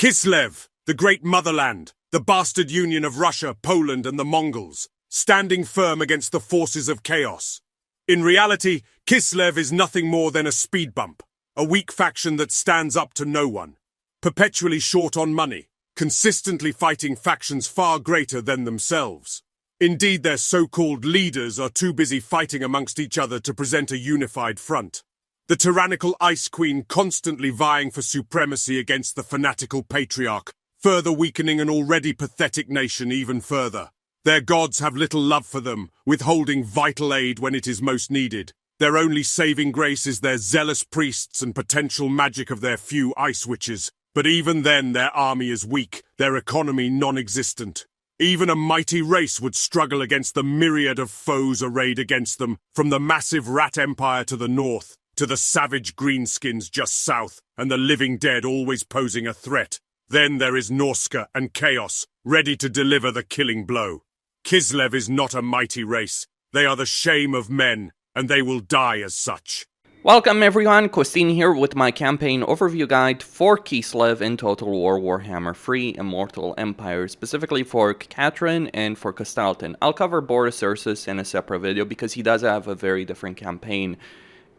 Kislev, the great motherland, the bastard union of Russia, Poland and the Mongols, standing firm against the forces of chaos. In reality, Kislev is nothing more than a speed bump, a weak faction that stands up to no one, perpetually short on money, consistently fighting factions far greater than themselves. Indeed, their so-called leaders are too busy fighting amongst each other to present a unified front. The tyrannical Ice Queen constantly vying for supremacy against the fanatical Patriarch, further weakening an already pathetic nation even further. Their gods have little love for them, withholding vital aid when it is most needed. Their only saving grace is their zealous priests and potential magic of their few ice witches. But even then, their army is weak, their economy non-existent. Even a mighty race would struggle against the myriad of foes arrayed against them, from the massive Rat Empire to the north, to the savage greenskins just south, and the living dead always posing a threat. Then there is Norska and Chaos, ready to deliver the killing blow. Kislev is not a mighty race. They are the shame of men, and they will die as such. Welcome everyone, Kostaltyn here with my campaign overview guide for Kislev in Total War Warhammer 3 Immortal Empire, specifically for Katarin and for Kostaltyn. I'll cover Boris Ursus in a separate video because he does have a very different campaign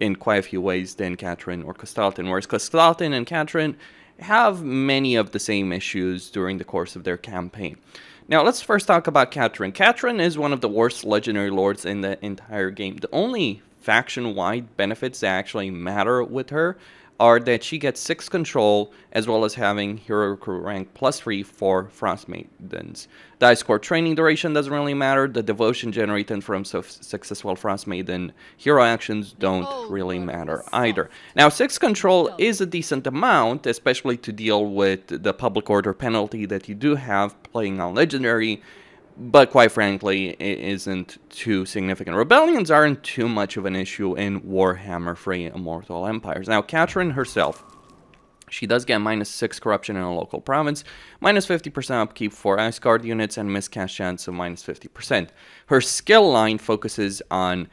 in quite a few ways than Katarin or Kostaltyn, whereas Kostaltyn and Katarin have many of the same issues during the course of their campaign. Now let's first talk about Katarin. Katarin is one of the worst legendary lords in the entire game. The only faction-wide benefits that actually matter with her are that she gets 6 control, as well as having hero rank +3 for Frost Maidens. The Ice Core training duration doesn't really matter. The devotion generated from successful Frost Maiden hero actions don't really matter either. Now, 6 control is a decent amount, especially to deal with the public order penalty that you do have playing on Legendary, but quite frankly, it isn't too significant. Rebellions aren't too much of an issue in Warhammer 3 Immortal Empires. Now, Katarin herself, she does get -6 corruption in a local province, -50% upkeep for Ice Guard units, and miscast chance of -50%. Her skill line focuses on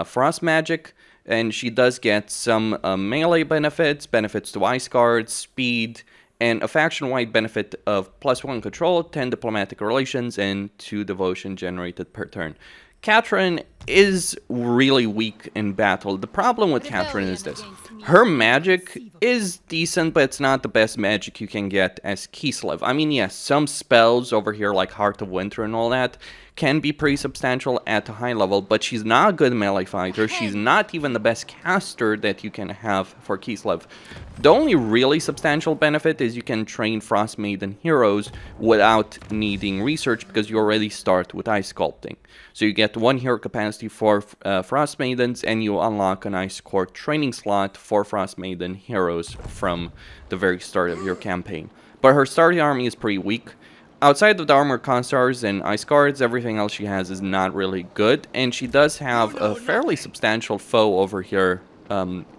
frost magic, and she does get some melee benefits to Ice Guard, speed, and a faction-wide benefit of +1 control, 10 diplomatic relations, and 2 devotion generated per turn. Katarin is really weak in battle. The problem with Katarin is this. Her magic is decent, but it's not the best magic you can get as Kislev. I mean, yes, some spells over here like Heart of Winter and all that can be pretty substantial at a high level, but she's not a good melee fighter. She's not even the best caster that you can have for Kislev. The only really substantial benefit is you can train Frost Maiden heroes without needing research because you already start with Ice Sculpting. So you get 1 hero capacity for Frost Maidens, and you unlock an Ice Core training slot for Frost Maiden heroes from the very start of your campaign. But her starting army is pretty weak. Outside of the Armored Constars and Ice Guards, everything else she has is not really good, and she does have a fairly substantial foe over here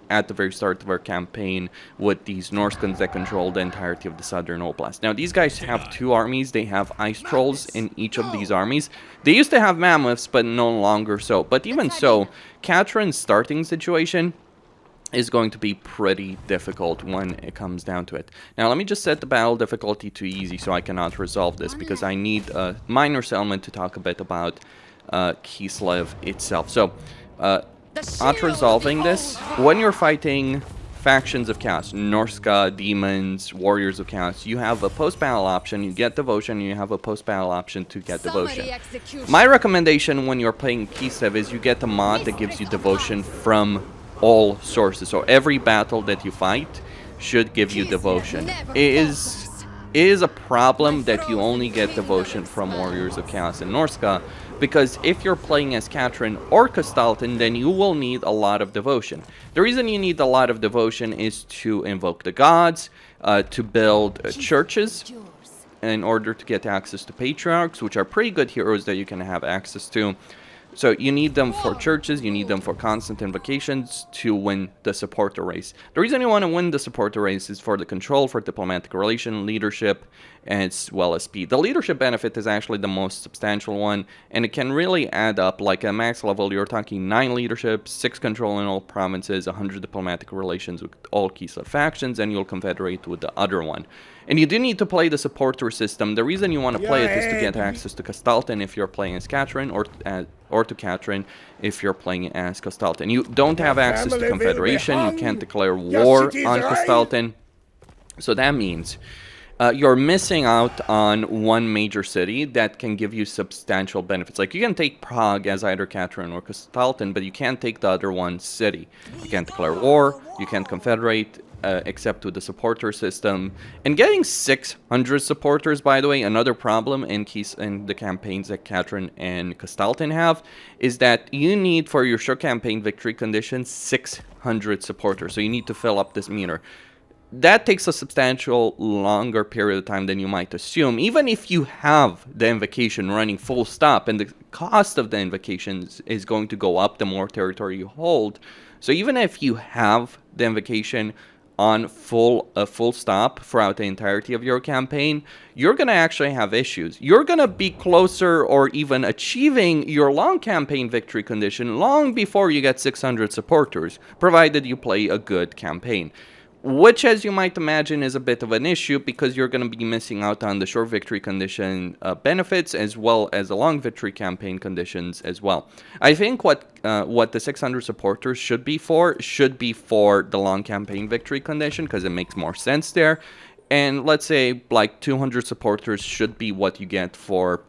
at the very start of her campaign with these Norskans that control the entirety of the Southern Oblast. Now, these guys have 2 armies. They have Ice Trolls in each of these armies. They used to have Mammoths, but no longer so. But even so, Katarin's starting situation is going to be pretty difficult when it comes down to it. Now, let me just set the battle difficulty to easy so I cannot resolve this, because I need a minor settlement to talk a bit about Kislev itself. So, not resolving this, when you're fighting factions of Chaos, Norska, Demons, Warriors of Chaos, you have a post-battle option, you get Devotion, you have a post-battle option to get Devotion. My recommendation when you're playing Kislev is you get a mod that gives you Devotion from all sources. So every battle that you fight should give you Devotion. It is a problem that you only get Devotion from Warriors of Chaos and Norska, because if you're playing as Katarin or Kostaltyn, then you will need a lot of Devotion. The reason you need a lot of Devotion is to invoke the gods, to build churches in order to get access to Patriarchs, which are pretty good heroes that you can have access to. So you need them for churches, you need them for constant invocations to win the supporter race. The reason you want to win the supporter race is for the control, for diplomatic relation, leadership, as well as speed. The leadership benefit is actually the most substantial one, and it can really add up. Like at max level, you're talking 9 leadership, 6 control in all provinces, 100 diplomatic relations with all Kislev factions, and you'll confederate with the other one. And you do need to play the supporter system. The reason you want to play it is to get access to Kostaltyn if you're playing as Katarin, or to Katarin if you're playing as Kostaltyn. You don't have access to Confederation, you can't declare war on Kostaltyn. So that means you're missing out on one major city that can give you substantial benefits. Like, you can take Prague as either Katarin or Kostaltyn, but you can't take the other one city. You can't declare war, you can't confederate, except with the supporter system. And getting 600 supporters, by the way, another problem in the campaigns that Katarin and Kostaltyn have, is that you need, for your short campaign victory condition, 600 supporters. So you need to fill up this meter. That takes a substantial longer period of time than you might assume, even if you have the invocation running full stop, and the cost of the invocations is going to go up the more territory you hold. So even if you have the invocation on full stop throughout the entirety of your campaign, you're going to actually have issues. You're going to be closer or even achieving your long campaign victory condition long before you get 600 supporters, provided you play a good campaign. Which, as you might imagine, is a bit of an issue, because you're going to be missing out on the short victory condition benefits, as well as the long victory campaign conditions as well. I think what the 600 supporters should be for the long campaign victory condition, because it makes more sense there. And let's say like 200 supporters should be what you get for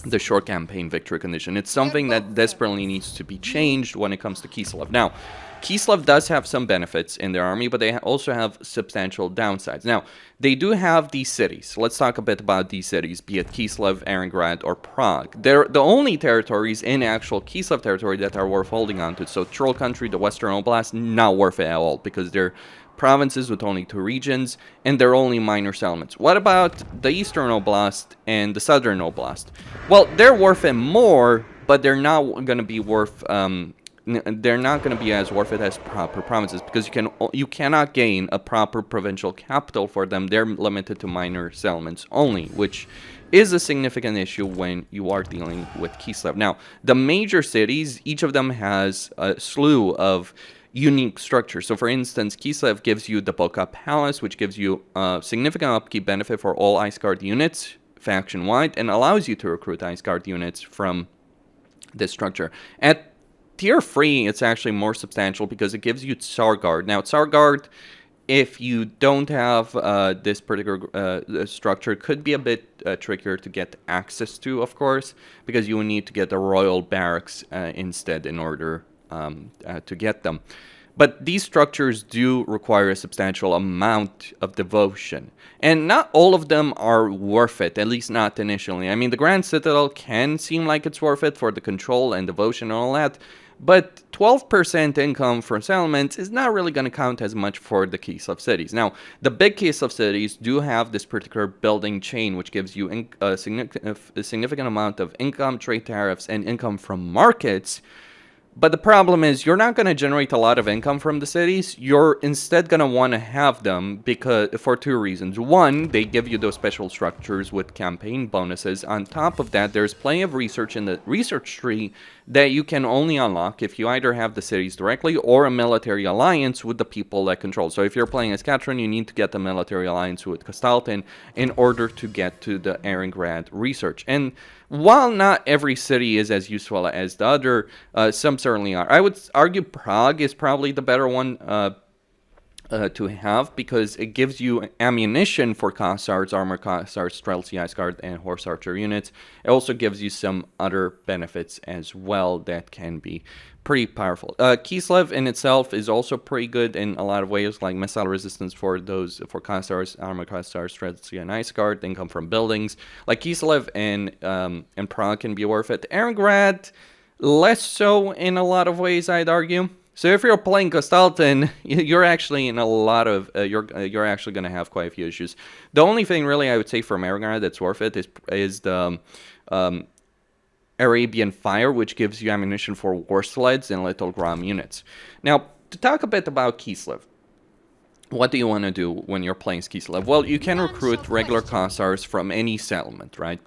the short campaign victory condition. It's something that desperately needs to be changed when it comes to Kislev. Now, Kislev does have some benefits in their army, but they also have substantial downsides. Now, they do have these cities. Let's talk a bit about these cities, be it Kislev, Arengrad, or Prague. They're the only territories in actual Kislev territory that are worth holding on to. So Troll Country, the Western Oblast, not worth it at all, because they're provinces with only 2 regions, and they're only minor settlements. What about the Eastern Oblast and the Southern Oblast? Well, they're worth it more, but they're not going to be worth... they're not going to be as worth it as proper provinces, because you cannot gain a proper provincial capital for them. They're limited to minor settlements only, which is a significant issue when you are dealing with Kislev. Now, the major cities, each of them has a slew of unique structures. So, for instance, Kislev gives you the Boka Palace, which gives you a significant upkeep benefit for all Ice Guard units faction-wide, and allows you to recruit Ice Guard units from this structure. At Tier 3, it's actually more substantial because it gives you Tsar Guard. Now, Tsar Guard, if you don't have this particular structure, could be a bit trickier to get access to, of course, because you will need to get the Royal Barracks instead in order to get them. But these structures do require a substantial amount of devotion. And not all of them are worth it, at least not initially. I mean, the Grand Citadel can seem like it's worth it for the control and devotion and all that, but 12% income from settlements is not really going to count as much for the Kislev cities. Now, the big Kislev cities do have this particular building chain, which gives you a significant amount of income, trade tariffs, and income from markets. But the problem is, you're not going to generate a lot of income from the cities. You're instead going to want to have them for 2 reasons. One, they give you those special structures with campaign bonuses. On top of that, there's plenty of research in the research tree that you can only unlock if you either have the cities directly or a military alliance with the people that control. So if you're playing as Katarin, you need to get the military alliance with Kostaltyn in order to get to the Arengrad research. And while not every city is as useful as the other, some certainly are. I would argue Prague is probably the better one to have, because it gives you ammunition for Kossards, Armor Kossards, Streltsy, Ice Guard, and Horse Archer units. It also gives you some other benefits as well that can be pretty powerful. Kislev in itself is also pretty good in a lot of ways, like missile resistance for Kossards, Armor Kossards, Streltsy, and Ice Guard, income from buildings. Like Kislev and Prague can be worth it. Arengrad, less so in a lot of ways, I'd argue. So if you're playing Kostaltyn, you're actually in a lot of you're actually going to have quite a few issues. The only thing really I would say from Arengrad that's worth it is the Arabian Fire, which gives you ammunition for war sleds and little Grom units. Now, to talk a bit about Kislev. what do you want to do when you're playing Kislev? Well, you can recruit regular Kossars from any settlement, right?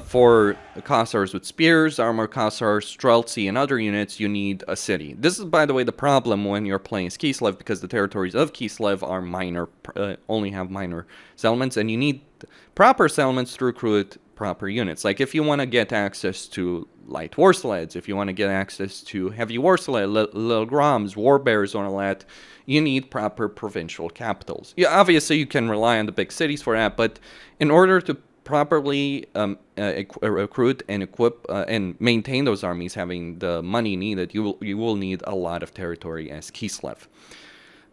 For Kossars with spears, armor Kossars, Streltsy, and other units, you need a city. This is, by the way, the problem when you're playing Kislev, because the territories of Kislev are minor, only have minor settlements, and you need proper settlements to recruit proper units. Like if you want to get access to light war sleds, if you want to get access to heavy war sled, little groms, war bears, or all that, you need proper provincial capitals. Yeah, obviously you can rely on the big cities for that, but in order to properly recruit and equip and maintain those armies, having the money needed, you will need a lot of territory as Kislev.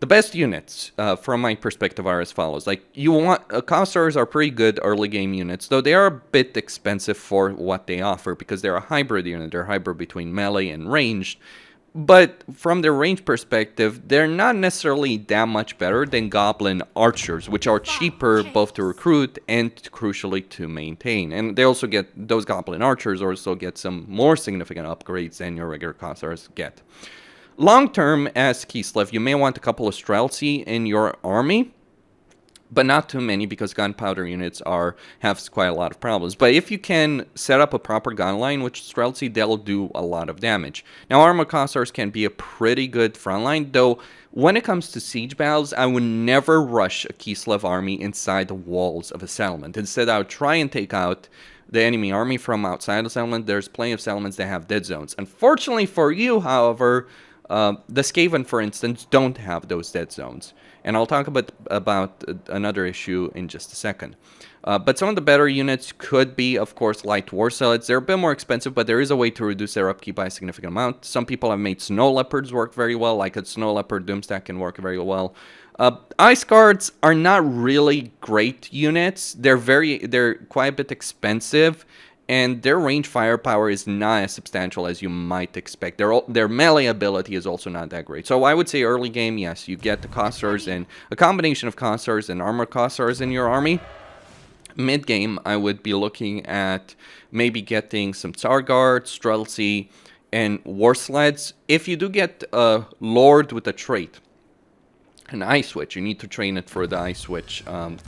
The best units, from my perspective, are as follows. Like, you want Kossars are pretty good early game units, though they are a bit expensive for what they offer because they're a hybrid unit. They're hybrid between melee and ranged. But from the range perspective, they're not necessarily that much better than Goblin Archers, which are cheaper both to recruit and crucially to maintain. And they also get, those Goblin Archers also get some more significant upgrades than your regular Kossars get. Long term, as Kislev, you may want a couple of Streltsy in your army, but not too many because gunpowder units have quite a lot of problems. But if you can set up a proper gun line with Streltsy, they'll do a lot of damage. Now, armor Kossars can be a pretty good front line, though when it comes to siege battles, I would never rush a Kislev army inside the walls of a settlement. Instead, I would try and take out the enemy army from outside the settlement. There's plenty of settlements that have dead zones. Unfortunately for you, however, the Skaven, for instance, don't have those dead zones. And I'll talk about another issue in just a second. But some of the better units could be, of course, light war sleds. They're a bit more expensive, but there is a way to reduce their upkeep by a significant amount. Some people have made snow leopards work very well, like a snow leopard doomstack can work very well. Ice guards are not really great units. They're quite a bit expensive, and their range firepower is not as substantial as you might expect. Their melee ability is also not that great. So I would say early game, yes, you get the Kossars and a combination of Kossars and armor Kossars in your army. Mid game, I would be looking at maybe getting some Tsar Guard, Streltsy, and war sleds. If you do get a Lord with a trait, an Ice Witch, you need to train it for the Ice Witch,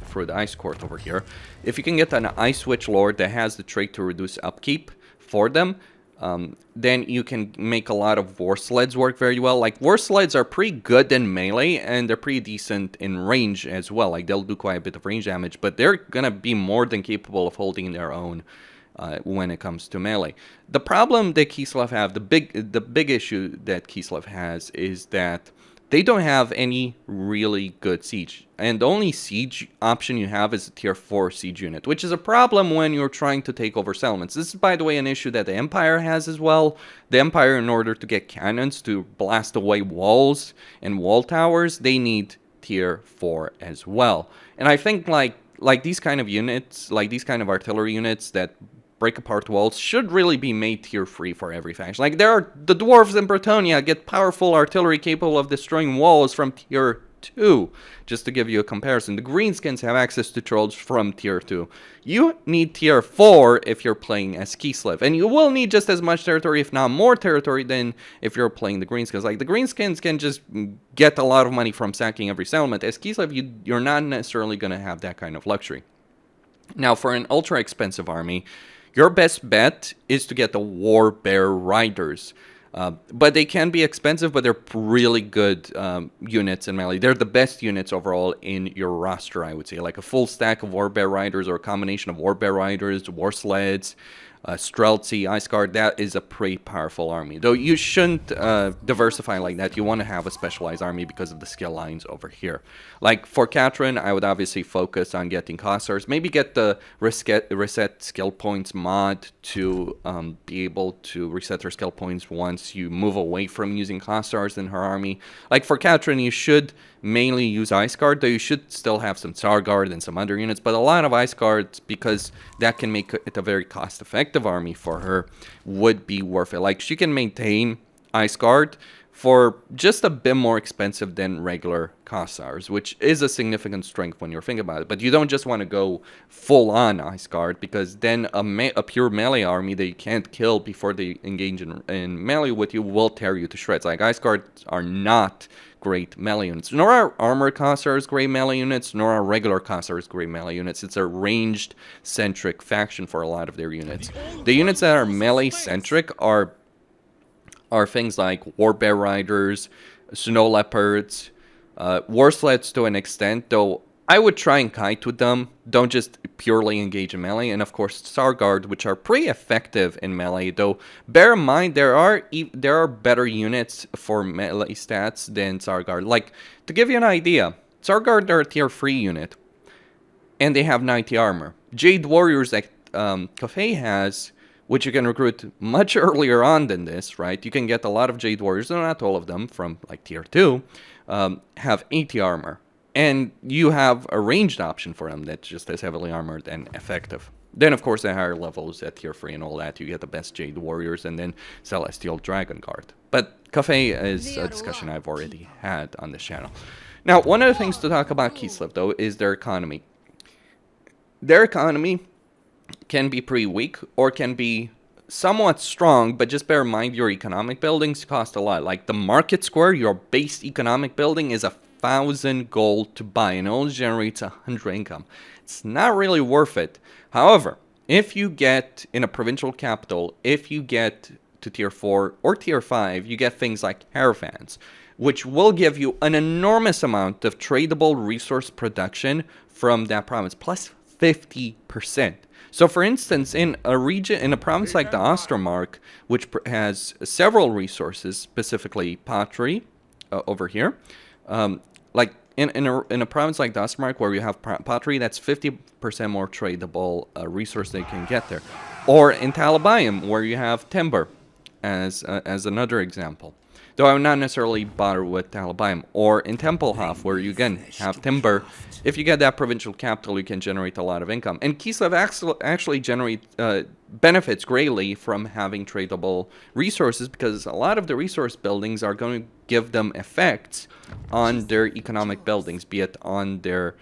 for the Ice Court over here. If you can get an Ice Witch Lord that has the trait to reduce upkeep for them, then you can make a lot of war sleds work very well. Like, war sleds are pretty good in melee, and they're pretty decent in range as well. Like, they'll do quite a bit of range damage, but they're gonna be more than capable of holding their own when it comes to melee. The problem that Kislev have, the big issue that Kislev has is that they don't have any really good siege. And the only siege option you have is a tier 4 siege unit, which is a problem when you're trying to take over settlements. This is, by the way, an issue that the Empire has as well. The Empire, in order to get cannons to blast away walls and wall towers, they need tier 4 as well. And I think like these kind of units, like these kind of artillery units that break apart walls, should really be made tier 3 for every faction. Like, there are the dwarves in Bretonnia get powerful artillery capable of destroying walls from tier 2, just to give you a comparison. The greenskins have access to trolls from tier 2. You need tier 4 if you're playing as Kislev, and you will need just as much territory, if not more territory, than if you're playing the greenskins. Like, the greenskins can just get a lot of money from sacking every settlement. As Kislev, you're not necessarily going to have that kind of luxury. Now, for an ultra expensive army, your best bet is to get the War Bear Riders. But they can be expensive, but they're really good units in melee. They're the best units overall in your roster, I would say. Like a full stack of War Bear Riders, or a combination of War Bear Riders, War Sleds, Streltsy, Ice Guard, that is a pretty powerful army. Though you shouldn't diversify like that. You want to have a specialized army because of the skill lines over here. Like for Katarin, I would obviously focus on getting Kossars. Maybe get the reset skill points mod to be able to reset her skill points once you move away from using Kossars in her army. Like for Katarin, you should mainly use Ice Guard, though you should still have some Tsar Guard and some other units, but a lot of Ice Guards, because that can make it a very cost-effective army for her, would be worth it. Like, she can maintain Ice Guard for just a bit more expensive than regular Kossars, which is a significant strength when you're thinking about it. But you don't just want to go full-on Ice Guard, because then a pure melee army that you can't kill before they engage in melee with you will tear you to shreds. Like, Ice Guards are not great melee units. Nor are Armored Kossars great melee units, nor are regular Kossars great melee units. It's a ranged-centric faction for a lot of their units. The units that are melee-centric are things like Warbear Riders, Snow Leopards, War Sleds to an extent, though I would try and kite with them. Don't just purely engage in melee. And of course, Starguard, which are pretty effective in melee, though bear in mind there are better units for melee stats than Starguard. Like, to give you an idea, Starguard are a tier 3 unit, and they have 90 armor. Jade Warriors that Cafe has, which you can recruit much earlier on than this, right? You can get a lot of Jade Warriors, no, not all of them, from like tier 2, have 80 armor. And you have a ranged option for them that's just as heavily armored and effective. Then, of course, at higher levels, at tier 3 and all that, you get the best Jade Warriors and then Celestial Dragon Guard. But Cafe is a discussion I've already had on this channel. Now, one of the things to talk about Kislev, though, is their economy. Their economy can be pretty weak or can be somewhat strong, but just bear in mind your economic buildings cost a lot. Like the market square, your base economic building is 1,000 gold to buy and only generates 100 income. It's not really worth it. However, if you get in a provincial capital, if you get to tier 4 or tier 5, you get things like caravans, which will give you an enormous amount of tradable resource production from that province, plus 50%. So, for instance, in a province like the Ostermark, which has several resources, specifically pottery, over here, like in a province like the Ostermark, where you have pottery, that's 50% more tradable resource they can get there. Or in Talabayim, where you have timber, as another example. Though I would not necessarily bother with Talabayim. Or in Tempelhof, where you again have timber. If you get that provincial capital, you can generate a lot of income. And Kislev actually benefits greatly from having tradable resources, because a lot of the resource buildings are going to give them effects on their economic buildings, be it on their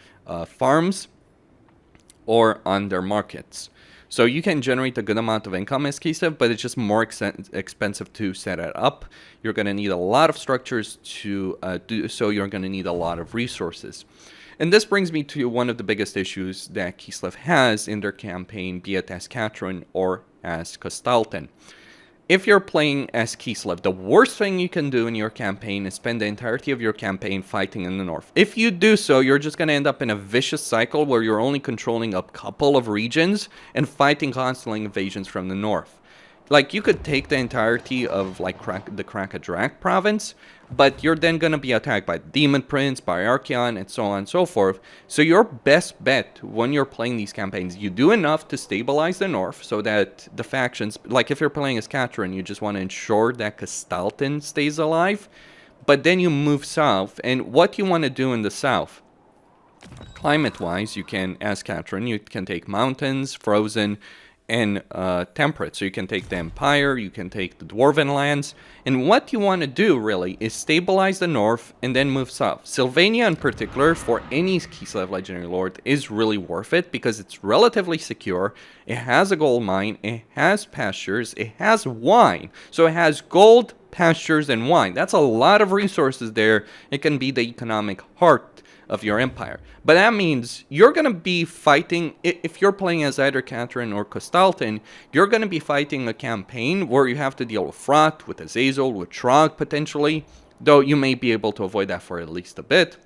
farms or on their markets. So you can generate a good amount of income as Kislev, but it's just more expensive to set it up. You're going to need a lot of structures to do so. You're going to need a lot of resources. And this brings me to one of the biggest issues that Kislev has in their campaign, be it as Katarin or as Kostaltyn. If you're playing as Kislev, the worst thing you can do in your campaign is spend the entirety of your campaign fighting in the north. If you do so, you're just going to end up in a vicious cycle where you're only controlling a couple of regions and fighting constantly invasions from the north. Like, you could take the entirety of, like, the Krakadrak province, but you're then going to be attacked by Demon Prince, by Archeon, and so on and so forth. So your best bet when you're playing these campaigns, you do enough to stabilize the north so that the factions, like if you're playing as Katarin, you just want to ensure that Kostaltyn stays alive, but then you move south. And what you want to do in the south, climate-wise, you can, as Katarin, you can take mountains, frozen, and temperate. So you can take the Empire, you can take the Dwarven lands, and what you want to do really is stabilize the north and then move south. Sylvania in particular, for any Kislev Legendary Lord, is really worth it because it's relatively secure, it has a gold mine, it has pastures, it has wine. So it has gold, pastures, and wine. That's a lot of resources there. It can be the economic heart of your empire. But that means you're going to be fighting, if you're playing as either Katarin or Kostaltyn, you're going to be fighting a campaign where you have to deal with Frat, with Azazel, with Trog potentially, though you may be able to avoid that for at least a bit.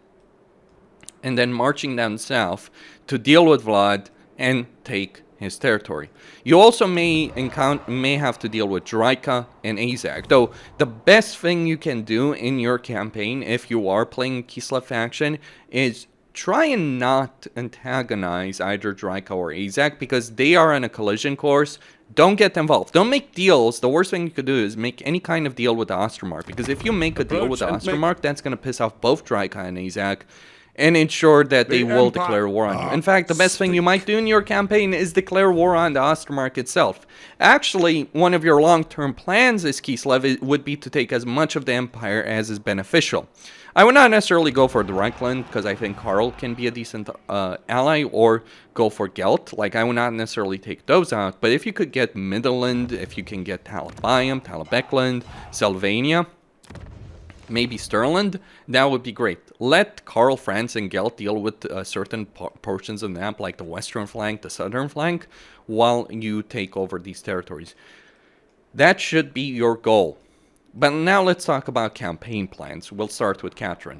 And then marching down south to deal with Vlad and take his territory. You also may have to deal with Draika and Azak, though the best thing you can do in your campaign if you are playing Kislev faction is try and not antagonize either Draika or Azak, because they are on a collision course. Don't get involved. Don't make deals. The worst thing you could do is make any kind of deal with the Ostermark, because if you make a deal with the Ostermark, that's going to piss off both Draika and Azak. and ensure that they will Empire- declare war on you. In fact, the best thing you might do in your campaign is declare war on the Ostermark itself. Actually, one of your long-term plans as Kislev would be to take as much of the Empire as is beneficial. I would not necessarily go for the Reichland, because I think Karl can be a decent ally, or go for Gelt. Like, I would not necessarily take those out, but if you could get Midland, if you can get Talabayam, Talabekland, Sylvania, maybe Stirland, that would be great. Let Karl, France, and Gelt deal with certain portions of the map, like the western flank, the southern flank, while you take over these territories. That should be your goal. But now let's talk about campaign plans. We'll start with Katarin.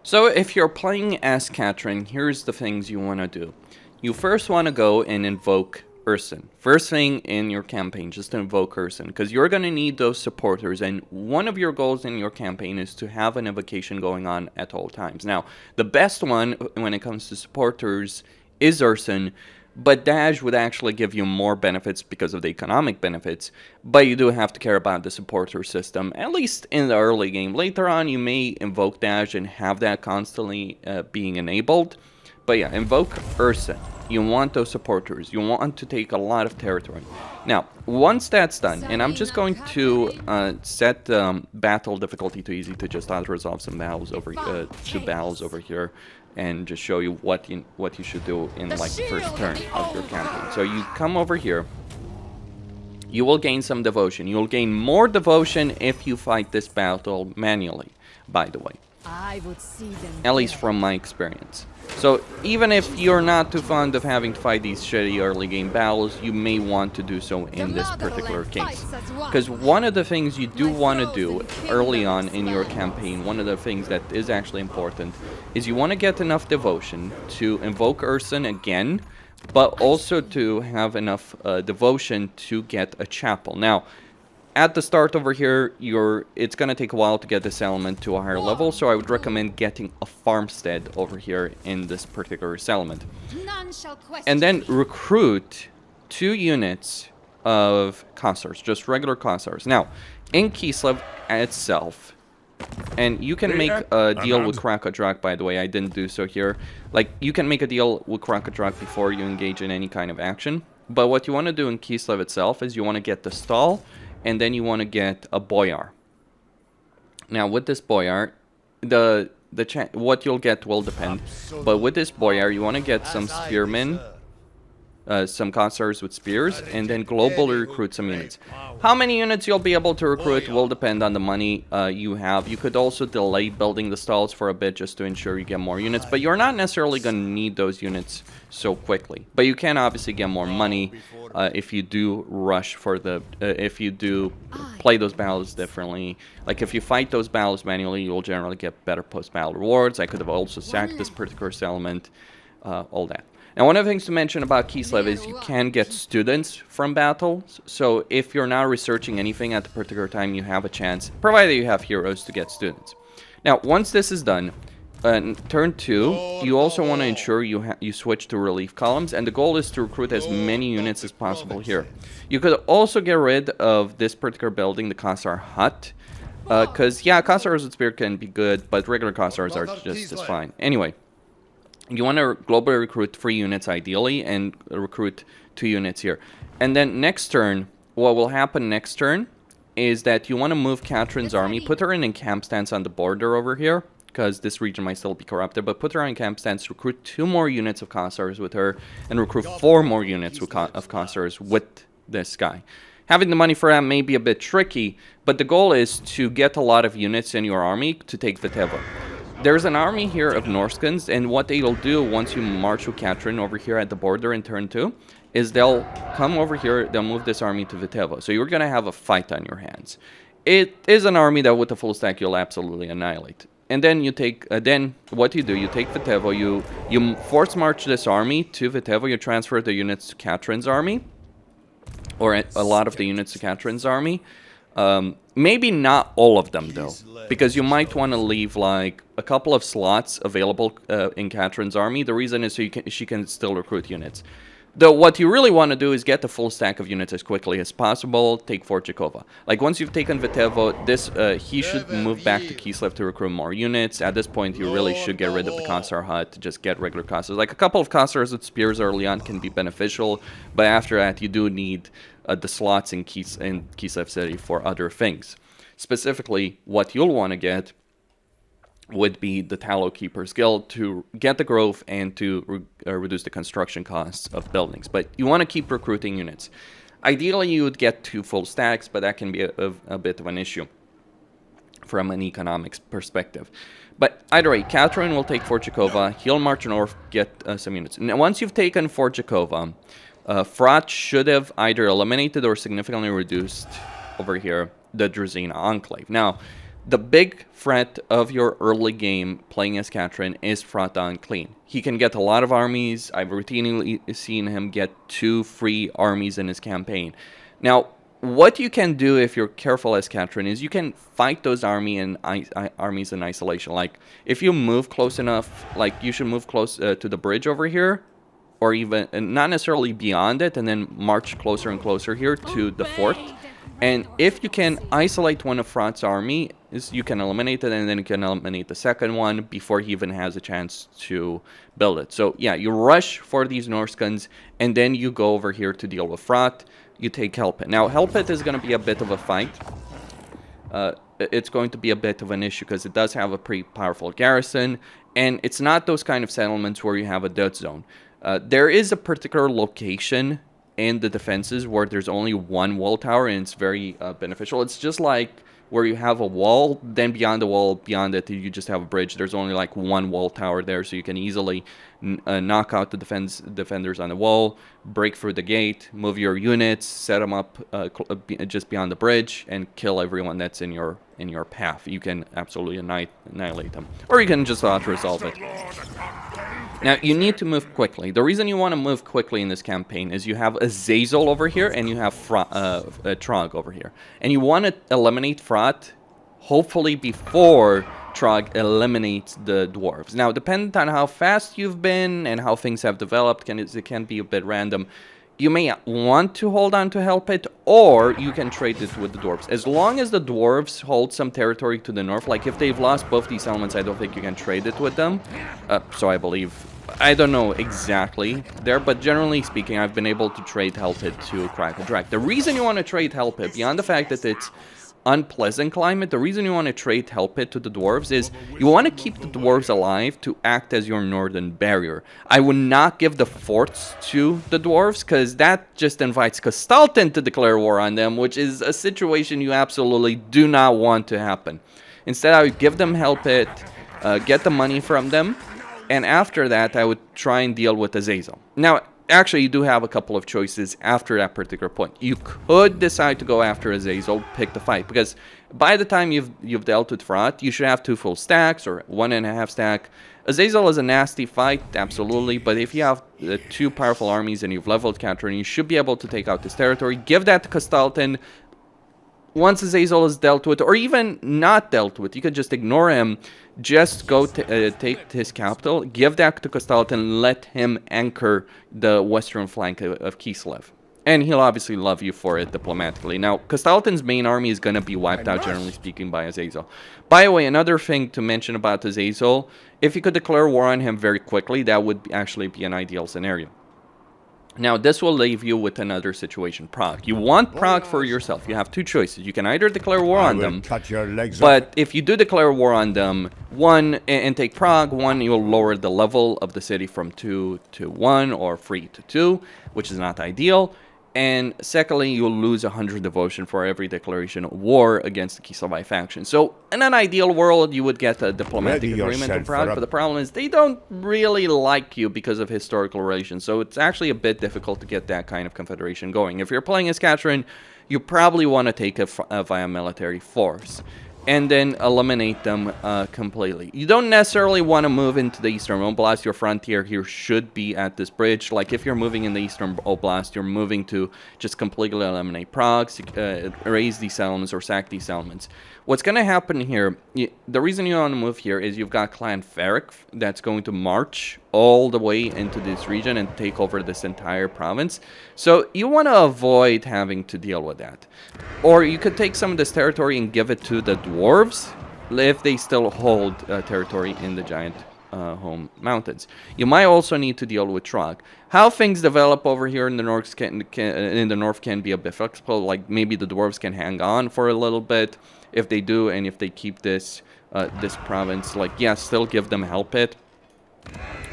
So if you're playing as Katarin, here's the things you want to do. You first want to go and invoke Urson. First thing in your campaign, just to invoke Urson, because you're going to need those supporters, and one of your goals in your campaign is to have an invocation going on at all times. Now, the best one when it comes to supporters is Urson, but Dash would actually give you more benefits because of the economic benefits, but you do have to care about the supporter system, at least in the early game. Later on, you may invoke Dash and have that constantly being enabled, but yeah, invoke Urson. You want those supporters. You want to take a lot of territory. Now, once that's done, and I'm just going to set battle difficulty to easy to just auto-resolve some battles over two battles over here, and just show you what you should do in like the first turn of your campaign. So you come over here. You will gain some devotion. You will gain more devotion if you fight this battle manually, by the way. I would see them At least from my experience. So even if you're not too fond of having to fight these shitty early game battles, you may want to do so in this particular case. Because one of the things you do want to do early on in your campaign, one of the things that is actually important, is you want to get enough devotion to invoke Urson again, but also to have enough devotion to get a chapel. Now, at the start over here, it's going to take a while to get this element to a higher level, so I would recommend getting a farmstead over here in this particular settlement. And then recruit 2 units of Kossars, just regular Kossars. Now, in Kislev itself, and you can make a deal with Krakadrak, by the way, I didn't do so here. Like, you can make a deal with Krakadrak before you engage in any kind of action, but what you want to do in Kislev itself is you want to get the stall, and then you want to get a boyar. Now, with this boyar, what you'll get will depend. But with this boyar, you want to get some spearmen, some Kossars with spears, and then globally recruit some units. How many units you'll be able to recruit will depend on the money you have. You could also delay building the stalls for a bit just to ensure you get more units, but you're not necessarily going to need those units so quickly. But you can obviously get more money if you do rush for the... if you do play those battles differently. Like, if you fight those battles manually, you'll generally get better post-battle rewards. I could have also sacked this particular settlement, all that. Now, one of the things to mention about Kislev is you can get students from battles. So if you're not researching anything at the particular time, you have a chance, provided you have heroes, to get students. Now, once this is done, turn 2, you also want to ensure you switch to relief columns, and the goal is to recruit as many units as possible here. You could also get rid of this particular building, the Kossar Hut, because, yeah, Kossars with Spear can be good, but regular Kossars are just as fine. Anyway, you want to globally recruit 3 units ideally, and recruit 2 units here. And then next turn, what will happen next turn is that you want to move Katarin's army, put her in encamp stance on the border over here, because this region might still be corrupted, but put her on camp stance, recruit 2 more units of Kossars with her, and recruit 4 more units of Kossars with this guy. Having the money for that may be a bit tricky, but the goal is to get a lot of units in your army to take Vitevo. There's an army here of Norskans, and what they'll do once you march with Katarin over here at the border in turn 2, is they'll come over here, they'll move this army to Vitevo. So you're going to have a fight on your hands. It is an army that with a full stack you'll absolutely annihilate. And then you take, what you do, you take Vitevo, you force march this army to Vitevo, you transfer the units to Katarin's army, or a lot of the units to Katarin's army. Maybe not all of them, though, because you might want to leave, like, a couple of slots available in Katarin's army. The reason is so she can still recruit units. Though what you really want to do is get the full stack of units as quickly as possible, take Fort Jakova. Like, once you've taken Vitevo, he should move back to Kislev to recruit more units. At this point, you really should get rid of the Kossar hut to just get regular Kossars. Like, a couple of Kossars with spears early on can be beneficial, but after that, you do need the slots in Kislev City for other things. Specifically, what you'll want to get would be the Tallow Keeper's Guild to get the growth and to reduce the construction costs of buildings. But you want to keep recruiting units. Ideally, you would get 2 full stacks, but that can be a bit of an issue from an economics perspective. But either way, Katarin will take Fort Jakova. He'll march north, get some units. Now, once you've taken Fort Jakova, Frat should have either eliminated or significantly reduced over here the Drazina Enclave. Now, the big threat of your early game playing as Katarin is Frat Unclean. He can get a lot of armies. I've routinely seen him get 2 free armies in his campaign. Now, what you can do if you're careful as Katarin is you can fight those armies in isolation. Like, if you move close enough, like, you should move close to the bridge over here, or even not necessarily beyond it, and then march closer and closer here to the fort. And if you can isolate one of Frat's army, you can eliminate it, and then you can eliminate the second one before he even has a chance to build it. So yeah, you rush for these Norse guns, and then you go over here to deal with Frat. You take Helpit. Now, Helpit is going to be a bit of a fight. It's going to be a bit of an issue because it does have a pretty powerful garrison, and it's not those kind of settlements where you have a dead zone. There is a particular location in the defenses where there's only one wall tower, and it's very beneficial. It's just like where you have a wall, then beyond the wall, beyond it, you just have a bridge. There's only like one wall tower there, so you can easily knock out the defenders on the wall, break through the gate, move your units, set them up just beyond the bridge, and kill everyone that's in your path. You can absolutely annihilate them, or you can just auto-resolve it. Now, you need to move quickly. The reason you want to move quickly in this campaign is you have Azazel over here, and you have Trog over here. And you want to eliminate Frat, hopefully before Trog eliminates the dwarves. Now, depending on how fast you've been and how things have developed, it can be a bit random. You may want to hold on to Helpit, or you can trade it with the dwarves. As long as the dwarves hold some territory to the north, like if they've lost both these elements, I don't think you can trade it with them. So I believe, I don't know exactly there, but generally speaking, I've been able to trade Helpit to Crack a Drag. The reason you want to trade Helpit, beyond the fact that it's unpleasant climate, the reason you want to trade Helpit to the dwarves is you want to keep the dwarves alive to act as your northern barrier. I would not give the forts to the dwarves, because that just invites Kostaltyn to declare war on them, which is a situation you absolutely do not want to happen. Instead, I would give them Helpit, get the money from them, and after that, I would try and deal with Azazel. Now, actually, you do have a couple of choices after that particular point. You could decide to go after Azazel, pick the fight, because by the time you've dealt with Frat, you should have 2 full stacks or 1.5 stack. Azazel is a nasty fight, absolutely, but if you have 2 powerful armies and you've leveled Katarin, you should be able to take out this territory. Give that to Kostaltyn. Once Azazel is dealt with, or even not dealt with, you could just ignore him, just go take his capital, give that to Kostaltyn, let him anchor the western flank of Kislev. And he'll obviously love you for it diplomatically. Now, Kostaltyn's main army is going to be wiped out, generally speaking, by Azazel. By the way, another thing to mention about Azazel, if you could declare war on him very quickly, that would actually be an ideal scenario. Now, this will leave you with another situation, Prague. You want Prague for yourself. You have 2 choices. You can either declare war on them, but if you do declare war on them, and take Prague, you'll lower the level of the city from 2 to 1 or 3 to 2, which is not ideal. And secondly, you'll lose 100 devotion for every declaration of war against the Kislev faction. So, in an ideal world, you would get a diplomatic agreement in Prague, but the problem is they don't really like you because of historical relations. So it's actually a bit difficult to get that kind of confederation going. If you're playing as Katarin, you probably want to take it via military force, and then eliminate them completely. You don't necessarily want to move into the Eastern Oblast. Your frontier here should be at this bridge. Like, if you're moving in the Eastern Oblast, you're moving to just completely eliminate Prague, raise these settlements, or sack these settlements. What's going to happen here, the reason you want to move here is you've got Clan Ferric that's going to march all the way into this region and take over this entire province. So you want to avoid having to deal with that. Or you could take some of this territory and give it to the dwarves if they still hold territory in the giant home mountains. You might also need to deal with Trog. How things develop over here in the north can be a bit flexible. Like maybe the dwarves can hang on for a little bit if they do, and if they keep this this province, like yeah, still give them help it.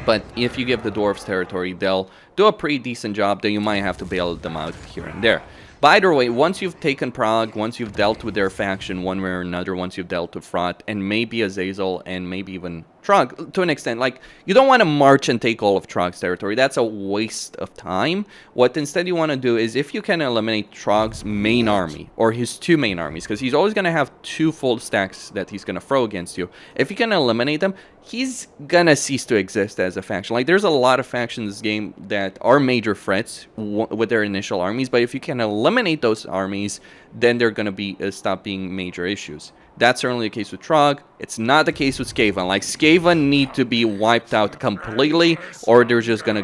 But if you give the dwarves territory, they'll do a pretty decent job. Then you might have to bail them out here and there. But either way, once you've taken Prague, once you've dealt with their faction one way or another, once you've dealt with Frot, and maybe Azazel, and maybe even Trog, to an extent, like, you don't want to march and take all of Trog's territory. That's a waste of time. What instead you want to do is, if you can eliminate Trog's main army, or his two main armies, because he's always going to have two full stacks that he's going to throw against you. If you can eliminate them, he's going to cease to exist as a faction. Like, there's a lot of factions in this game that are major threats with their initial armies, but if you can eliminate those armies, then they're going to be stop being major issues. That's certainly the case with Trog. It's not the case with Skaven. Like, Skaven need to be wiped out completely, or they're just gonna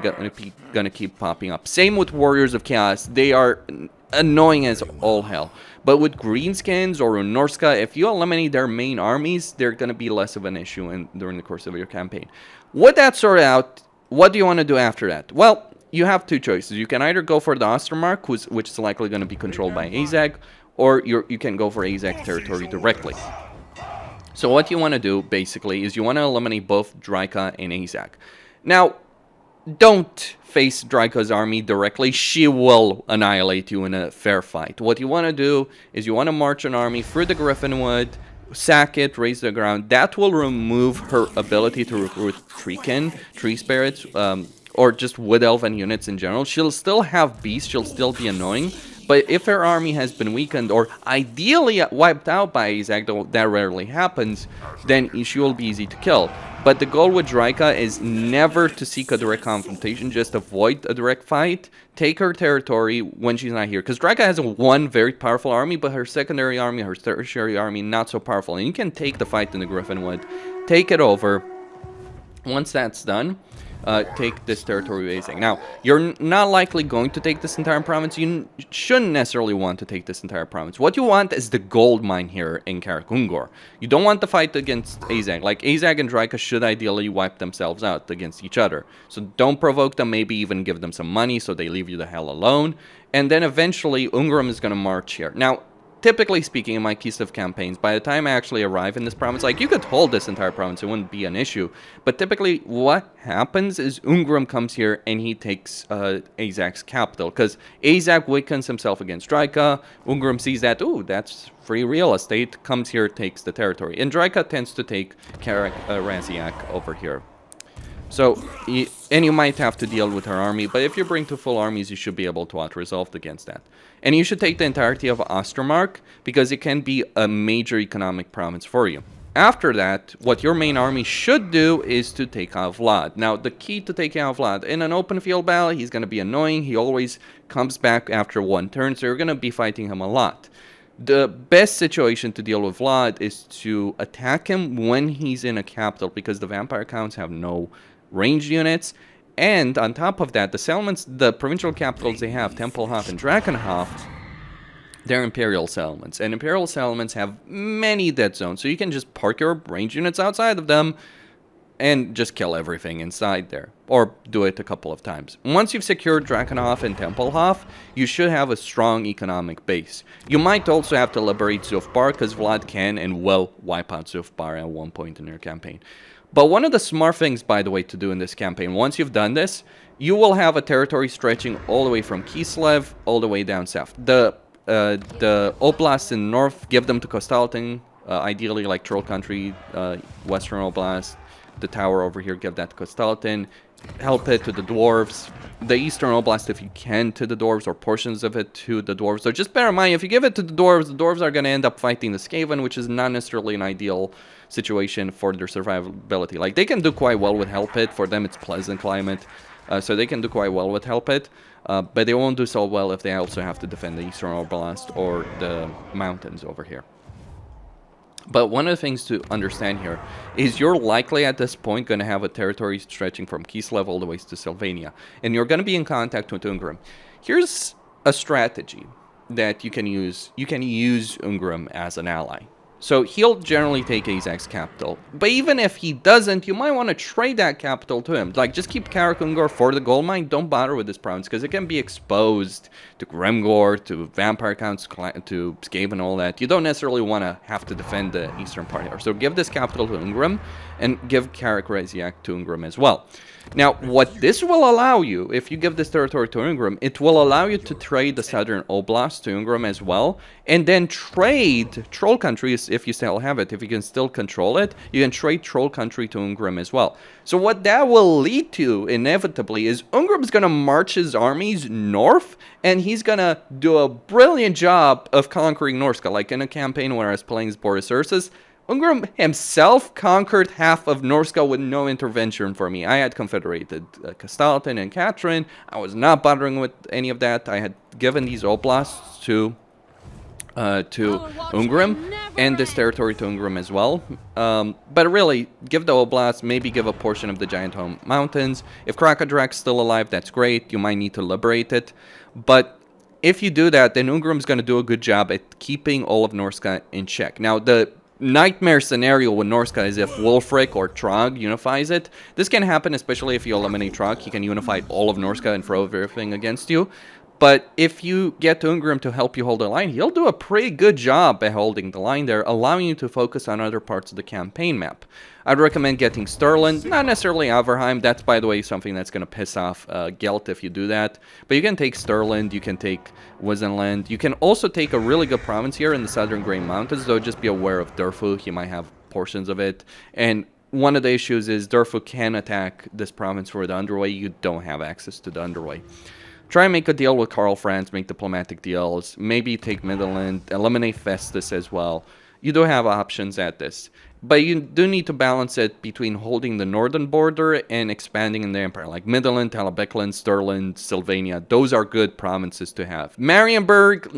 keep popping up. Same with Warriors of Chaos. They are annoying as all hell. But with Greenskins or Norska, if you eliminate their main armies, they're gonna be less of an issue during the course of your campaign. With that sorted out, what do you want to do after that? Well, you have two choices. You can either go for the Ostermark, which is likely going to be controlled by Azag, or you can go for Azag's territory directly. So what you want to do, basically, is you want to eliminate both Draika and Azag. Now, don't face Draika's army directly. She will annihilate you in a fair fight. What you want to do is you want to march an army through the Griffinwood, sack it, raise the ground. That will remove her ability to recruit Treekin, Tree Spirits, or just Wood Elven units in general. She'll still have beasts, she'll still be annoying, but if her army has been weakened or ideally wiped out by Azag, though that rarely happens, then she will be easy to kill. But the goal with Draika is never to seek a direct confrontation, just avoid a direct fight, take her territory when she's not here. Because Draika has one very powerful army, but her secondary army, her tertiary army, not so powerful. And you can take the fight in the Griffinwood, take it over. Once that's done, take this territory basing. Now, you're not likely going to take this entire province. You shouldn't necessarily want to take this entire province. What you want is the gold mine here in Karakungor. You don't want the fight against Azag. Like, Azag and Draika should ideally wipe themselves out against each other. So don't provoke them, maybe even give them some money so they leave you the hell alone. And then eventually, Ungrim is going to march here. Now, typically speaking, in my Kislev campaigns, by the time I actually arrive in this province, like, you could hold this entire province, it wouldn't be an issue. But typically, what happens is Ungrim comes here and he takes Azag's capital, because Azag weakens himself against Draika. Ungrim sees that, ooh, that's free real estate, comes here, takes the territory. And Draika tends to take Raziak over here. So, and you might have to deal with her army, but if you bring two full armies, you should be able to out-resolve against that. And you should take the entirety of Ostermark, because it can be a major economic province for you. After that, what your main army should do is to take out Vlad. Now, the key to taking out Vlad, in an open field battle, he's going to be annoying. He always comes back after one turn, so you're going to be fighting him a lot. The best situation to deal with Vlad is to attack him when he's in a capital, because the vampire counts have no ranged units, and on top of that, the settlements, the provincial capitals they have, Tempelhof and Drakenhof, they're imperial settlements, and imperial settlements have many dead zones, so you can just park your ranged units outside of them and just kill everything inside there, or do it a couple of times. Once you've secured Drakenhof and Tempelhof, you should have a strong economic base. You might also have to liberate Zufbar, because Vlad can and will wipe out Zufbar at one point in your campaign. But one of the smart things, by the way, to do in this campaign, once you've done this, you will have a territory stretching all the way from Kislev all the way down south. The oblasts in the north, give them to Kostaltyn, ideally like Troll Country, Western Oblast. The tower over here, give that to Kostaltyn. Help it to the dwarves. The Eastern Oblast, if you can, to the dwarves, or portions of it to the dwarves. So just bear in mind, if you give it to the dwarves are going to end up fighting the Skaven, which is not necessarily an ideal situation for their survivability. Like, they can do quite well with Help It. For them, it's pleasant climate. So they can do quite well with Help It. But they won't do so well if they also have to defend the Eastern Oblast or the mountains over here. But one of the things to understand here is you're likely at this point going to have a territory stretching from Kislev all the way to Sylvania, and you're going to be in contact with Ungrim. Here's a strategy that you can use. You can use Ungrim as an ally. So he'll generally take Azak's capital. But even if he doesn't, you might want to trade that capital to him. Like, just keep Karakungor for the gold mine. Don't bother with this province, because it can be exposed to Gremgor, to vampire counts, to Skaven and all that. You don't necessarily want to have to defend the eastern part here. So give this capital to Ungrim, and give Karak Reziak to Ungrim as well. Now, what this will allow you, if you give this territory to Ungrim, it will allow you to trade the southern Oblast to Ungrim as well, and then trade Troll Country, if you still have it, if you can still control it, you can trade Troll Country to Ungrim as well. So what that will lead to, inevitably, is Ungrim's going to march his armies north, and he's going to do a brilliant job of conquering Norska, like in a campaign where I was playing as Boris Ursus. Ungrim himself conquered half of Norska with no intervention for me. I had confederated Kostaltyn and Katarin. I was not bothering with any of that. I had given these oblasts to Ungrim, and this territory to Ungrim as well. But really, give the oblast, maybe give a portion of the Giant Home Mountains. If Krakadrak's still alive, that's great. You might need to liberate it. But if you do that, then Ungrim's going to do a good job at keeping all of Norska in check. Now, the nightmare scenario with Norska is if Wulfric or Trog unifies it. This can happen, especially if you eliminate Trog. He can unify all of Norska and throw everything against you. But if you get Ungrim to help you hold the line, he'll do a pretty good job at holding the line there, allowing you to focus on other parts of the campaign map. I'd recommend getting Stirland, not necessarily Averheim. That's, by the way, something that's going to piss off Gelt if you do that. But you can take Stirland, you can take Wizenland. You can also take a really good province here in the Southern Grey Mountains, though just be aware of Durfu. He might have portions of it. And one of the issues is Durfu can attack this province for the Underway. You don't have access to the Underway. Try and make a deal with Karl Franz, make diplomatic deals, maybe take Midland, eliminate Festus as well. You do have options at this. But you do need to balance it between holding the northern border and expanding in the empire. Like Midland, Talabecland, Stirland, Sylvania. Those are good provinces to have. Marienburg,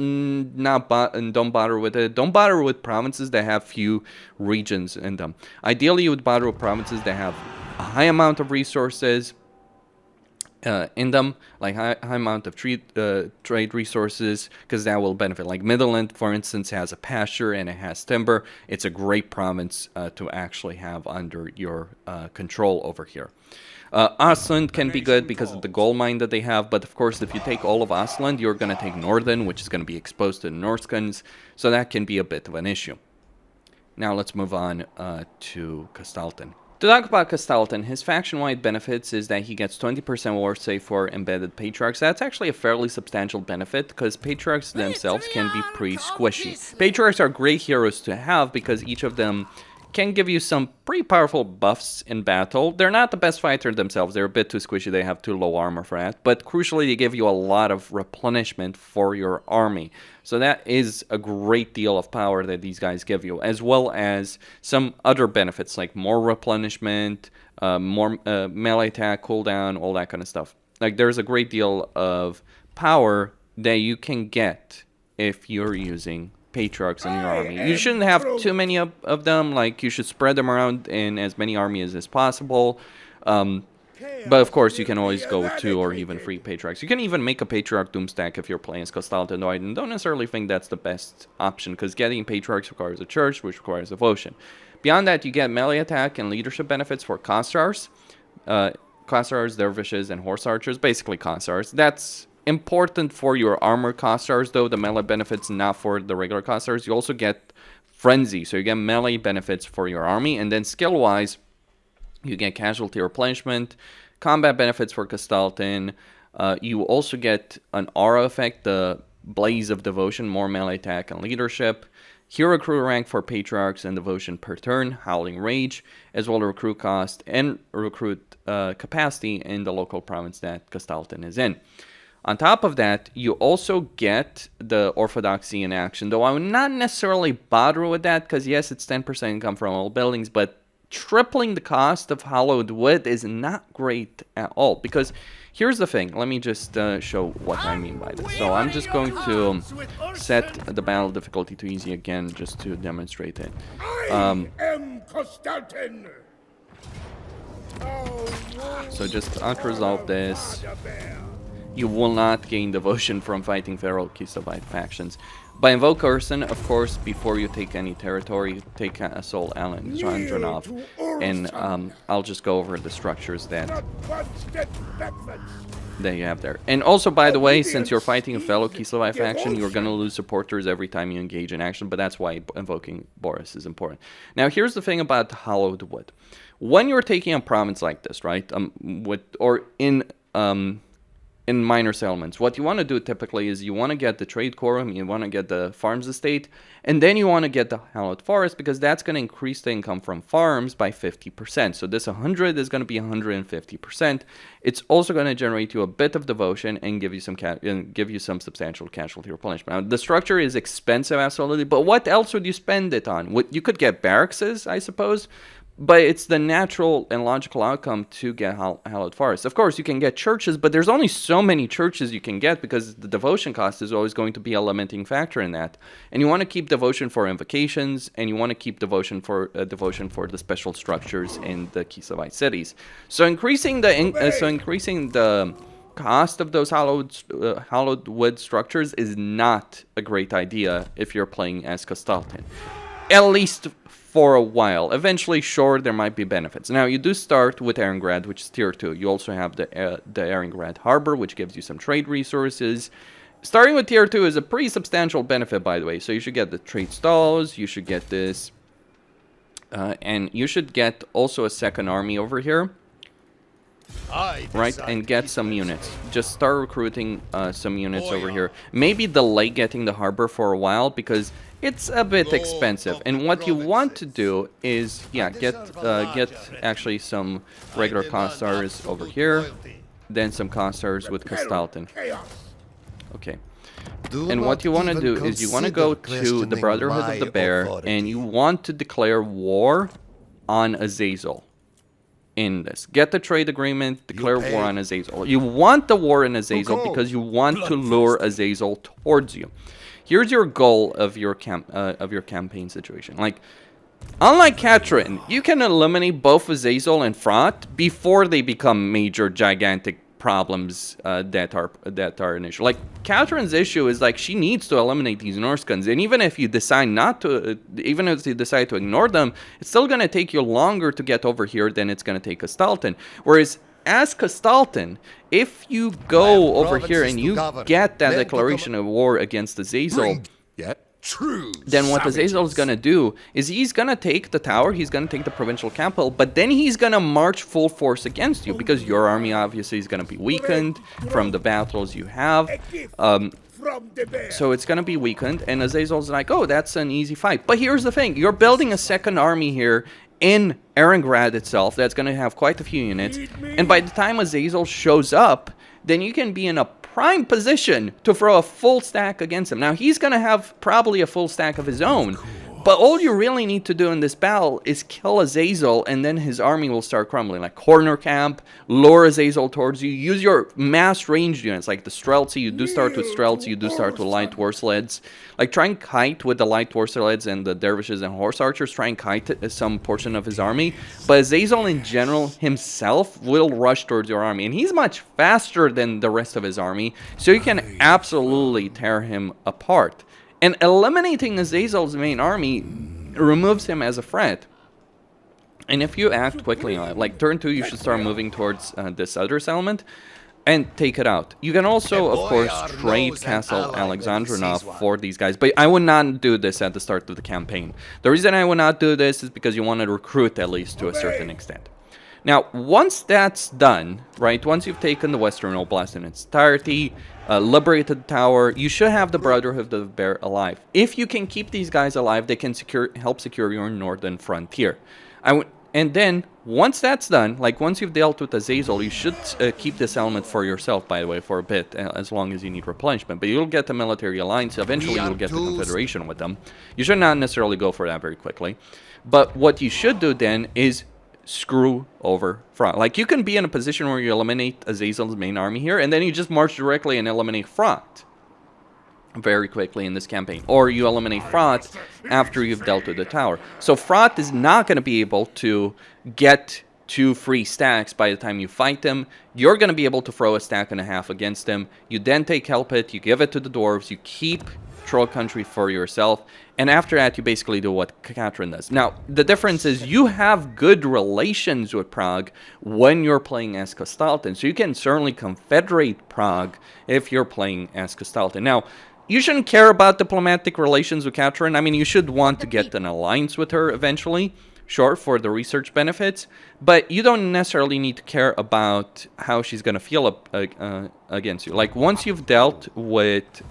don't bother with it. Don't bother with provinces that have few regions in them. Ideally, you would bother with provinces that have a high amount of resources in them, like high amount of trade resources, because that will benefit. Like Midland, for instance, has a pasture and it has timber. It's a great province to actually have under your control over here. Ostland can be good because of the gold mine that they have, but of course, if you take all of Ostland, you're going to take Northern, which is going to be exposed to the Norskans, so that can be a bit of an issue. Now let's move on to Kostaltyn. To talk about Kostaltyn, his faction-wide benefits is that he gets 20% war save for embedded patriarchs. That's actually a fairly substantial benefit, because patriarchs themselves can be pretty squishy. Patriarchs are great heroes to have because each of them can give you some pretty powerful buffs in battle. They're not the best fighter themselves. They're a bit too squishy. They have too low armor for that. But crucially, they give you a lot of replenishment for your army. So that is a great deal of power that these guys give you, as well as some other benefits like more replenishment, more melee attack, cooldown, all that kind of stuff. Like, there's a great deal of power that you can get if you're using patriarchs in your army. You shouldn't have too many of them. Like, you should spread them around in as many armies as possible. But of course, you can always go with 2 or even 3 patriarchs. You can even make a patriarch doomstack if you're playing as Kostaltyn. I don't necessarily think that's the best option, because getting patriarchs requires a church, which requires devotion. Beyond that, you get melee attack and leadership benefits for Kossars. Kossars, dervishes, and horse archers. Basically Kossars. That's important for your armor Kossars, though. The melee benefits not for the regular Kossars. You also get frenzy, so you get melee benefits for your army. And then skill-wise, you get casualty replenishment, combat benefits for Kostaltyn. You also get an aura effect, the Blaze of Devotion, more melee attack and leadership. Hero crew rank for patriarchs and devotion per turn, Howling Rage, as well as recruit cost and recruit capacity in the local province that Kostaltyn is in. On top of that, you also get the Orthodoxy in action, though I would not necessarily bother with that, because yes, it's 10% income from all buildings, but tripling the cost of Hallowed Wood is not great at all, because Here's the thing. Let me just show what I mean by this. So I'm just going to set the battle difficulty to easy again, just to demonstrate it. I am Kostaltyn. So just auto-resolve this. You will not gain devotion from fighting feral Kislevite factions. By invoke Urson, of course, before you take any territory, take Assault Alain of Deathwatch, and I'll just go over the structures that you have there. And also, by the way, since you're fighting a fellow Kislevite faction, you're going to lose supporters every time you engage in action, but that's why invoking Boris is important. Now, here's the thing about Hallowed Wood. When you're taking a province like this, right, in minor settlements, what you want to do typically is you want to get the trade quorum, you want to get the farms estate, and then you want to get the hallowed forest, because that's going to increase the income from farms by 50%. So this 100 is going to be 150%. It's also going to generate you a bit of devotion and give you some substantial casualty replenishment. Now, the structure is expensive, absolutely, but what else would you spend it on? You could get barracks, I suppose. But it's the natural and logical outcome to get hallowed forest. Of course, you can get churches, but there's only so many churches you can get, because the devotion cost is always going to be a limiting factor in that. And you want to keep devotion for invocations, and you want to keep devotion for the special structures in the Kislevite cities. So increasing the cost of those hallowed wood structures is not a great idea if you're playing as Kostaltyn. At least for a while. Eventually, sure, there might be benefits. Now, you do start with Erengrad, which is tier 2. You also have the Erengrad Harbor, which gives you some trade resources. Starting with tier 2 is a pretty substantial benefit, by the way. So you should get the trade stalls, you should get this, and you should get also a second army over here. Right, and get some units. Just start recruiting some units over here. Maybe delay getting the harbor for a while, because it's a bit expensive. And what you want to do is, yeah, get actually some regular Kostars over here, then some Kostars with Kostaltyn. Okay. And what you want to do is you want to go to the Brotherhood of the Bear, and you want to declare war on Azazel. In this, get the trade agreement, declare war on Azazel. You want the war in Azazel because you want to lure Azazel towards you. Here's your goal of your campaign situation. Like, unlike Katarin, you can eliminate both Azazel and Fraught before they become major, gigantic problems that are an issue. Like, Katarin's issue is, like, she needs to eliminate these Norskans, and even if you decide even if you decide to ignore them, it's still going to take you longer to get over here than it's going to take Kostaltyn. Whereas, as Kostaltyn, if you go over here and you get that declaration of war against Azazel, then what Azazel is going to do is he's going to take the tower, he's going to take the provincial capital, but then he's going to march full force against you, because your army obviously is going to be weakened from the battles you have. So it's going to be weakened, and Azazel's like, oh, that's an easy fight. But here's the thing, you're building a second army here in Erengrad itself that's going to have quite a few units, and by the time Azazel shows up, then you can be in a prime position to throw a full stack against him. Now, he's going to have probably a full stack of his own, but all you really need to do in this battle is kill Azazel, and then his army will start crumbling. Like, corner camp, lure Azazel towards you, use your mass ranged units, like the Streltsy. You do start with Streltsy, you do start with light war sleds. Like, try and kite with the light war sleds and the dervishes and horse archers, try and kite some portion of his army. But Azazel in general himself will rush towards your army, and he's much faster than the rest of his army, so you can absolutely tear him apart. And eliminating Azazel's main army removes him as a threat. And if you act quickly on it, like turn 2, you should start moving towards this other settlement and take it out. You can also, of course, trade Castle Alexandrinov for these guys, but I would not do this at the start of the campaign. The reason I would not do this is because you want to recruit at least to a certain extent. Now, once that's done, right, once you've taken the Western Oblast in its entirety, liberated the tower, you should have the Brotherhood of the Bear alive. If you can keep these guys alive, they can help secure your northern frontier. And then, once that's done, like once you've dealt with Azazel, you should keep this element for yourself, by the way, for a bit, as long as you need replenishment. But you'll get the military alliance, eventually you'll get the confederation with them. You should not necessarily go for that very quickly. But what you should do then is screw over Frot. Like, you can be in a position where you eliminate Azazel's main army here, and then you just march directly and eliminate Frot very quickly in this campaign. Or you eliminate Frot after you've dealt with the tower. So Frot is not going to be able to get 2 free stacks by the time you fight them. You're going to be able to throw a stack and a half against them. You then take Help It, you give it to the dwarves, you keep Troll Country for yourself, and after that you basically do what Katarin does. Now, the difference is you have good relations with Prague when you're playing as Kostaltyn, so you can certainly confederate Prague if you're playing as Kostaltyn. Now, you shouldn't care about diplomatic relations with Katarin. I mean, you should want to get an alliance with her eventually, sure, for the research benefits, but you don't necessarily need to care about how she's going to feel against you. Like, once you've dealt with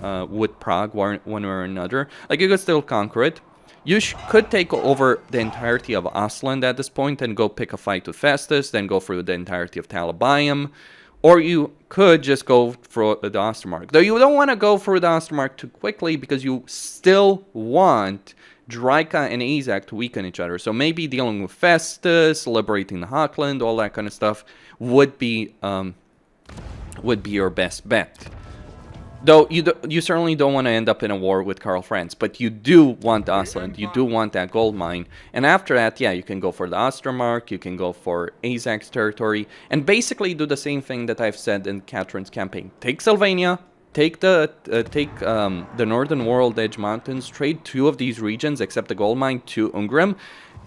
Prague one way or another, like, you could still conquer it. You could take over the entirety of Ostland at this point and go pick a fight with Festus, then go through the entirety of Talabayum, or you could just go for the Ostermark. Though you don't want to go for the Ostermark too quickly because you still want Draika and Azak to weaken each other. So maybe dealing with Festus, liberating the Hochland, all that kind of stuff would be your best bet. Though you certainly don't want to end up in a war with Karl Franz, but you do want Ostland, you do want that gold mine. And after that, yeah, you can go for the Ostermark, you can go for Azak's territory, and basically do the same thing that I've said in Katarin's campaign. Take Sylvania, take the Northern World Edge Mountains, trade 2 of these regions, except the gold mine, to Ungrim,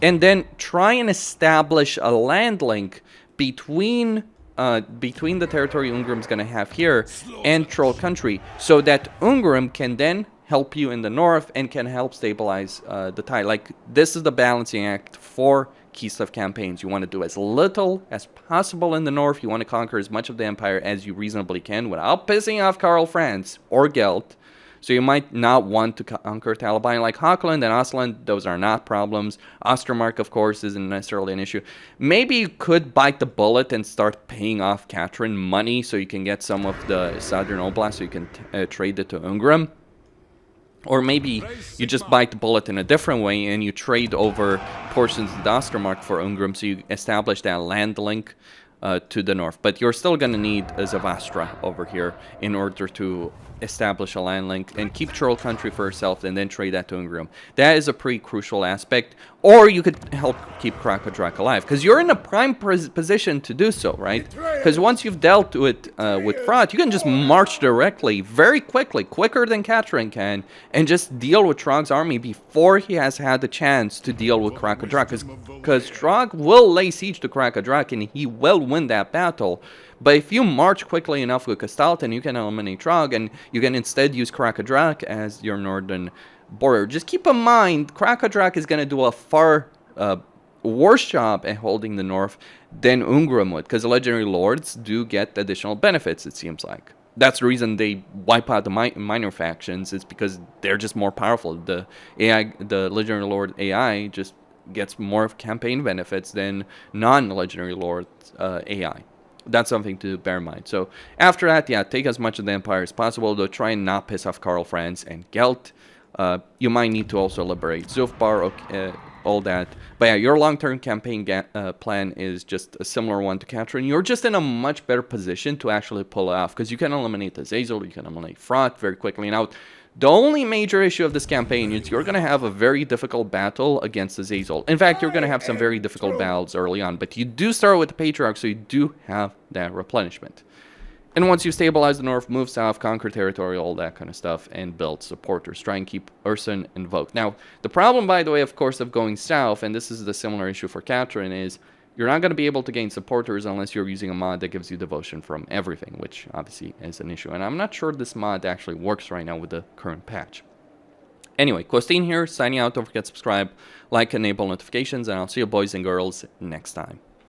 and then try and establish a land link between the territory Ungrim's going to have here and Troll Country, so that Ungrim can then help you in the north and can help stabilize the tide. Like, this is the balancing act for Kislev campaigns. You want to do as little as possible in the north. You want to conquer as much of the empire as you reasonably can without pissing off Karl Franz or Gelt. So you might not want to conquer Talabayum. Like Hochland and Ostland, those are not problems. Ostermark, of course, isn't necessarily an issue. Maybe you could bite the bullet and start paying off Katarin money so you can get some of the Southern Oblast so you can trade it to Ungrim. Or maybe you just bite the bullet in a different way and you trade over portions of the Ostermark for Ungrim so you establish that land link to the north. But you're still going to need a Zavastra over here in order to establish a land link and keep Troll Country for yourself and then trade that to Ungrim. That is a pretty crucial aspect. Or you could help keep Krakadrak alive, because you're in a prime position to do so, right? Because once you've dealt with Frot, you can just march directly, very quickly, quicker than Katarin can, and just deal with Trog's army before he has had the chance to deal with Krakadrak. Because Trog will lay siege to Krakadrak and he will win that battle. But if you march quickly enough with Kostaltyn, you can eliminate Trog, and you can instead use Krakadrak as your northern border. Just keep in mind, Krakadrak is going to do a far worse job at holding the north than Ungrim would, because the legendary lords do get additional benefits, it seems like. That's the reason they wipe out the minor factions, is because they're just more powerful. The AI, the legendary lord AI, just gets more campaign benefits than non-legendary lord AI. That's something to bear in mind. So after that, yeah, take as much of the empire as possible, though try and not piss off Karl Franz and Gelt. You might need to also liberate Zufbar, all that. But yeah, your long-term campaign plan is just a similar one to Katarin. You're just in a much better position to actually pull it off, because you can eliminate Azazel, you can eliminate Frot very quickly. Now, the only major issue of this campaign is you're going to have a very difficult battle against Azazel. In fact, you're going to have some very difficult battles early on, but you do start with the Patriarch, so you do have that replenishment. And once you stabilize the north, move south, conquer territory, all that kind of stuff, and build supporters. Try and keep Ursun invoked. Now, the problem, by the way, of course, of going south, and this is the similar issue for Katarin, is you're not going to be able to gain supporters unless you're using a mod that gives you devotion from everything, which obviously is an issue. And I'm not sure this mod actually works right now with the current patch. Anyway, Kostaltyn here, signing out. Don't forget to subscribe, like, enable notifications, and I'll see you boys and girls next time.